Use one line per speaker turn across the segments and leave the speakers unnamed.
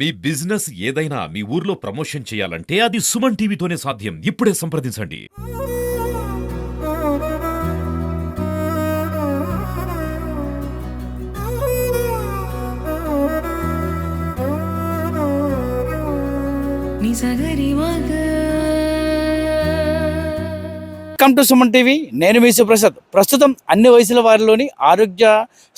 మీ business ఏదైనా మీ ఊర్లో promotion చేయాలంటే అది సుమన్ టీవీతోనే సాధ్యం. ఇప్పుడే సంప్రదించండి.
Welcome to Suman TV. నేను మీ సుప్రసాద్. ప్రస్తుతం అన్ని వయసుల వారిలోని ఆరోగ్య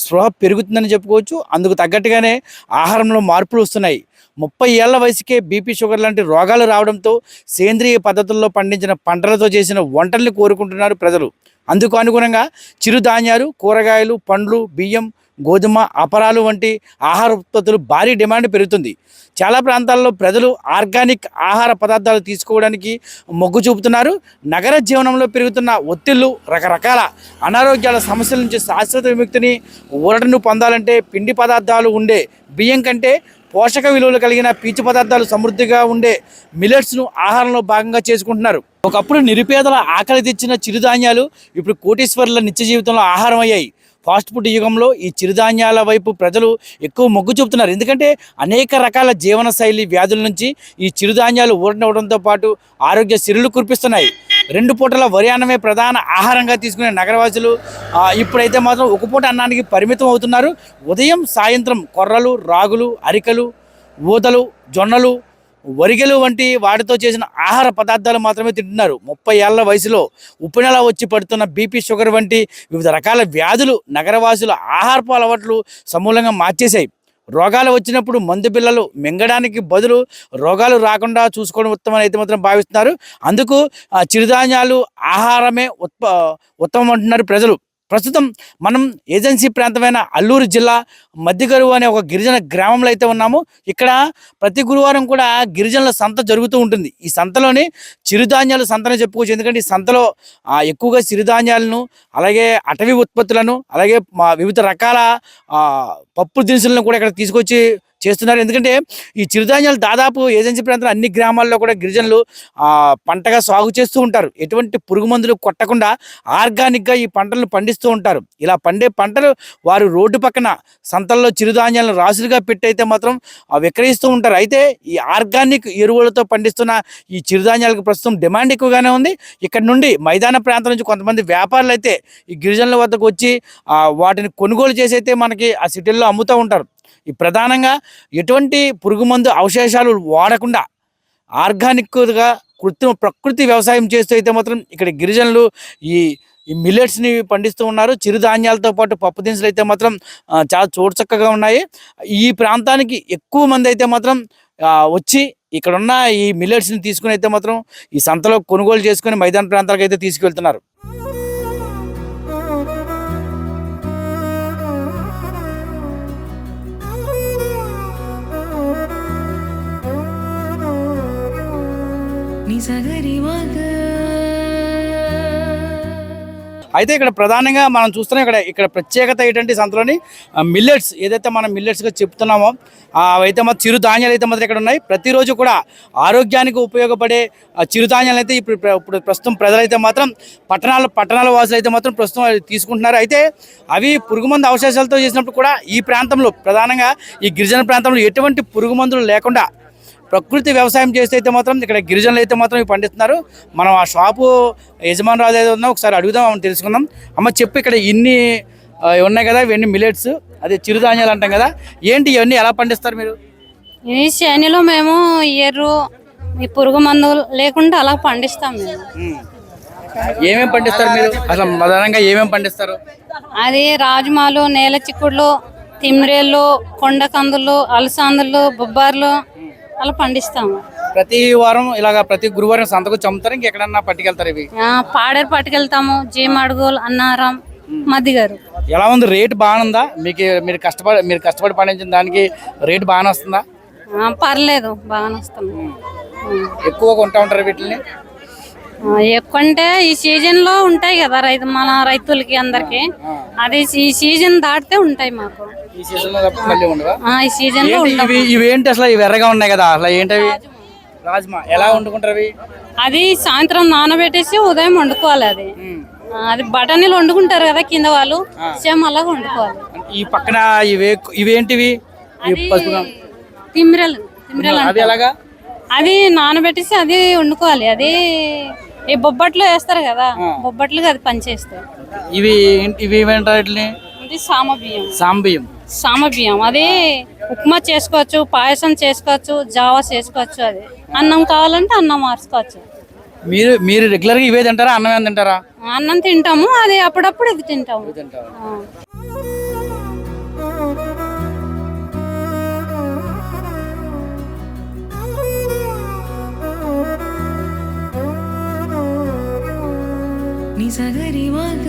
స్పృహ పెరుగుతుందని చెప్పుకోవచ్చు. అందుకు తగ్గట్టుగానే ఆహారంలో మార్పులు వస్తున్నాయి. 30 ఏళ్ల వయసుకే బీపీ, షుగర్ లాంటి రోగాలు రావడంతో సేంద్రియ పద్ధతుల్లో పండించిన పంటలతో చేసిన వంటల్ని కోరుకుంటున్నారు ప్రజలు. అందుకు అనుగుణంగా చిరుధాన్యాలు, కూరగాయలు, పండ్లు, బియ్యం, గోధుమ, అపరాలు వంటి ఆహార ఉత్పత్తులు భారీ డిమాండ్ పెరుగుతుంది. చాలా ప్రాంతాల్లో ప్రజలు ఆర్గానిక్ ఆహార పదార్థాలు తీసుకోవడానికి మొగ్గు చూపుతున్నారు. నగర జీవనంలో పెరుగుతున్న ఒత్తిళ్లు, రకరకాల అనారోగ్యాల సమస్యల నుంచి శాశ్వత విముక్తిని, ఊరటను పొందాలంటే పిండి పదార్థాలు ఉండే బియ్యం కంటే పోషక విలువలు కలిగిన పీచు పదార్థాలు సమృద్ధిగా ఉండే మిల్లెట్స్ను ఆహారంలో భాగంగా చేసుకుంటున్నారు. ఒకప్పుడు నిరుపేదల ఆకలి తెచ్చిన చిరుధాన్యాలు ఇప్పుడు కోటీశ్వరుల నిత్య జీవితంలో ఆహారం అయ్యాయి. ఫాస్ట్ ఫుడ్ యుగంలో ఈ చిరుధాన్యాల వైపు ప్రజలు ఎక్కువ మొగ్గు చూపుతున్నారు. ఎందుకంటే అనేక రకాల జీవనశైలి వ్యాధుల నుంచి ఈ చిరుధాన్యాలు ఊరటవడంతో పాటు ఆరోగ్య సిరులు కురిపిస్తున్నాయి. 2 పూటల వరి అన్నమే ప్రధాన ఆహారంగా తీసుకునే నగరవాసులు ఇప్పుడైతే మాత్రం ఒక పూట అన్నానికి పరిమితం అవుతున్నారు. ఉదయం, సాయంత్రం కొర్రలు, రాగులు, అరికలు, ఊదలు, జొన్నలు, వరిగెలు వంటి వాటితో చేసిన ఆహార పదార్థాలు మాత్రమే తింటున్నారు. 30 ఏళ్ల వయసులో ఉప్పెనెల వచ్చి పడుతున్న బీపీ, షుగర్ వంటి వివిధ రకాల వ్యాధులు నగరవాసుల ఆహారపు అలవాట్లు సమూలంగా మార్చేశాయి. రోగాలు వచ్చినప్పుడు మందు బిళ్ళలు మింగడానికి బదులు రోగాలు రాకుండా చూసుకోవడం ఉత్తమని అయితే మాత్రం భావిస్తున్నారు. అందుకు చిరుధాన్యాలు ఆహారమే ఉత్తమం అంటున్నారు ప్రజలు. ప్రస్తుతం మనం ఏజెన్సీ ప్రాంతమైన అల్లూరు జిల్లా మధ్యగరువు అనే ఒక గిరిజన గ్రామంలో అయితే ఉన్నాము. ఇక్కడ ప్రతి గురువారం కూడా గిరిజనుల సంత జరుగుతూ ఉంటుంది. ఈ సంతలోని చిరుధాన్యాల సంతనే చెప్పుకోవచ్చు. ఎందుకంటే ఈ సంతలో ఎక్కువగా చిరుధాన్యాలను, అలాగే అటవీ ఉత్పత్తులను, అలాగే వివిధ రకాల పప్పు దినుసులను కూడా ఇక్కడ తీసుకొచ్చి చేస్తున్నారు. ఎందుకంటే ఈ చిరుధాన్యాలు దాదాపు ఏజెన్సీ ప్రాంతంలో అన్ని గ్రామాల్లో కూడా గిరిజనులు పంటగా సాగు చేస్తూ ఉంటారు. ఎటువంటి పురుగు మందులు కొట్టకుండా ఆర్గానిక్గా ఈ పంటలను పండిస్తూ ఉంటారు. ఇలా పండే పంటలు వారు రోడ్డు పక్కన సంతల్లో చిరుధాన్యాలను రాసులుగా పెట్టి అయితే మాత్రం విక్రయిస్తూ ఉంటారు. అయితే ఈ ఆర్గానిక్ ఎరువులతో పండిస్తున్న ఈ చిరుధాన్యాలకు ప్రస్తుతం డిమాండ్ ఎక్కువగానే ఉంది. ఇక్కడ నుండి మైదాన ప్రాంతం నుంచి కొంతమంది వ్యాపారులు అయితే ఈ గిరిజనుల వద్దకు వచ్చి వాటిని కొనుగోలు చేసి అయితే మనకి ఆ సిటీల్లో అమ్ముతూ ఉంటారు. ఈ ప్రధానంగా ఎటువంటి పురుగు మందు అవశేషాలు వాడకుండా ఆర్గానిక్గా ప్రకృతి వ్యవసాయం చేస్తూ అయితే మాత్రం ఇక్కడ గిరిజనులు ఈ మిల్లెట్స్ని పండిస్తూ ఉన్నారు. చిరుధాన్యాలతో పాటు పప్పు దినుసులు అయితే మాత్రం చాలా చోటుచక్కగా ఉన్నాయి. ఈ ప్రాంతానికి ఎక్కువ మంది అయితే మాత్రం వచ్చి ఇక్కడున్న ఈ మిల్లెట్స్ని తీసుకుని అయితే మాత్రం ఈ సంతలో కొనుగోలు చేసుకుని మైదాన ప్రాంతాలకు అయితే తీసుకువెళ్తున్నారు. అయితే ఇక్కడ ప్రధానంగా మనం చూస్తున్నాం ఇక్కడ ప్రత్యేకత ఏంటంటే సంతలోని మిల్లెట్స్ ఏదైతే మనం మిల్లెట్స్గా చెప్తున్నామో అవైతే మాత్రం చిరుధాన్యాలు అయితే మాత్రం ఇక్కడ ఉన్నాయి. ప్రతిరోజు కూడా ఆరోగ్యానికి ఉపయోగపడే చిరుధాన్యాలు అయితే ఇప్పుడు ప్రస్తుతం ప్రజలైతే మాత్రం పట్టణాల వాసులు అయితే మాత్రం ప్రస్తుతం తీసుకుంటున్నారు. అయితే అవి పురుగు మందు అవశేషాలతో చేసినప్పుడు కూడా ఈ ప్రాంతంలో ప్రధానంగా ఈ గిరిజన ప్రాంతంలో ఎటువంటి పురుగు మందులు లేకుండా ప్రకృతి వ్యవసాయం చేస్తే అయితే మాత్రం ఇక్కడ గిరిజనులు అయితే మాత్రం ఇవి పండిస్తున్నారు. మనం ఆ షాపు యజమానురాలు ఏదో ఉన్నా ఒకసారి అడుగుదాం, మనం తెలుసుకుందాం. అమ్మ చెప్పు, ఇక్కడ ఇన్ని ఉన్నాయి కదా, ఇవన్నీ మిల్లెట్స్, అదే చిరుధాన్యాలు అంటాం కదా, ఏంటి ఇవన్నీ ఎలా పండిస్తారు మీరు?
ఈ శ్రేణిలో మేము ఎర్రు ఈ పురుగు మందులు లేకుండా అలా పండిస్తాం. మేము
ఏమేమి పండిస్తారు మీరు? అసలు ప్రధానంగా ఏమేమి పండిస్తారు?
అది రాజమాలు, నేల చిక్కుడులు, తిమ్రేళ్ళు, కొండకందులు, అలసాందులు, బొబ్బార్లు అలా పండిస్తాము.
ప్రతి వారం ఇలాగ ప్రతి గురువారం సంతకు చమ్ముతారు, ఇంకెక్కడన్నా పట్టుకెళ్తారు? ఇవి
పాడేరు పట్టుకెళ్తాము. జీమడుగులు, అన్నారం, మద్దిగారు.
ఎలా ఉంది రేటు? బాగానుందా మీకు? మీరు కష్టపడి పండించిన దానికి రేటు బాగానే వస్తుందా?
పర్లేదు, బాగానే వస్తుంది.
ఎక్కువ కొంటా ఉంటారు వీటిని?
ఎక్కువ అంటే ఈ సీజన్ లో ఉంటాయి కదా మన రైతులకి అందరికి, అది ఈ సీజన్ దాటితే ఉంటాయి మాకు.
ఈ సీజన్ లో మళ్ళీ ఉండవా?
ఈ సీజన్ లో
ఇవేంటి అసలు? ఇవి ఎర్రగా ఉన్నాయి కదా, అసలు ఏంటవి? రాజ్మా. ఎలా వండుకుంటారు అవి?
అది సాయంత్రం నానబెట్టేసి ఉదయం వండుకోవాలి. అది బఠానీలు వండుకుంటారు కదా కింద వాళ్ళు, సేమ్ అలాగా వండుకోవాలి.
ఈ పక్కన ఇవేంటివి?
తిమ్రెలు. తిమిరెలు
అది
అంటాం.
ఎలాగా?
అది నానబెట్టేసి అది వండుకోవాలి. అది ఈ బొబ్బట్లో వేస్తారు కదా, బొబ్బట్లుగా అది పనిచేస్తాయి.
ఇవి ఇవి ఏమంటారు వీటిని?
ఇది సామబియ్యం.
సాంబియ్యం.
సామబియ్యం అది ఉప్మా చేసుకోవచ్చు, పాయసం చేసుకోవచ్చు, జావా చేసుకోవచ్చు. అది అన్నం కావాలంటే అన్నం మార్చుకోవచ్చు.
మీరు మీరు రెగ్యులర్గా ఇవే తింటారా, అన్నం ఏమైనా తింటారా?
అన్నం తింటాము, అది అప్పుడప్పుడు ఇది తింటాము. ఆ.
నిజగరి మగ